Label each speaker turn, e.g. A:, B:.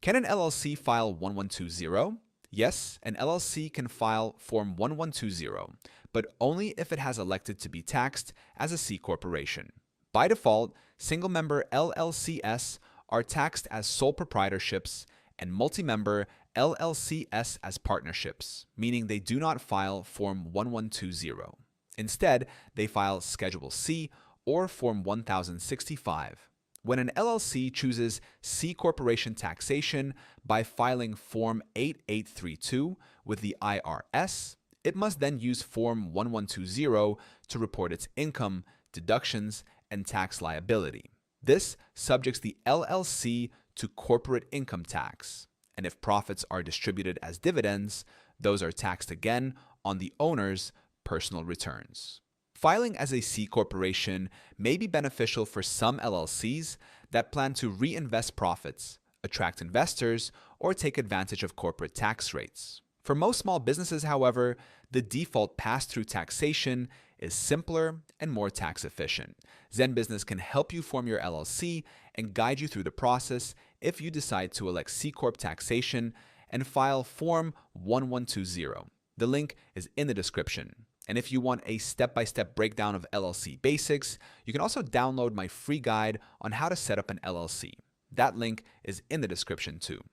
A: Can an LLC file 1120? Yes, an LLC can file Form 1120, but only if it has elected to be taxed as a C corporation. By default, single-member LLCs are taxed as sole proprietorships and multi-member LLCs as partnerships, meaning they do not file Form 1120. Instead, they file Schedule C or Form 1065. When an LLC chooses C corporation taxation by filing Form 8832 with the IRS, it must then use Form 1120 to report its income, deductions, and tax liability. This subjects the LLC to corporate income tax, and if profits are distributed as dividends, those are taxed again on the owner's personal returns. Filing as a C corporation may be beneficial for some LLCs that plan to reinvest profits, attract investors, or take advantage of corporate tax rates. For most small businesses, however, the default pass-through taxation is simpler and more tax efficient. Zen Business can help you form your LLC and guide you through the process if you decide to elect C Corp taxation and file Form 1120. The link is in the description. And if you want a step-by-step breakdown of LLC basics, you can also download my free guide on how to set up an LLC. That link is in the description too.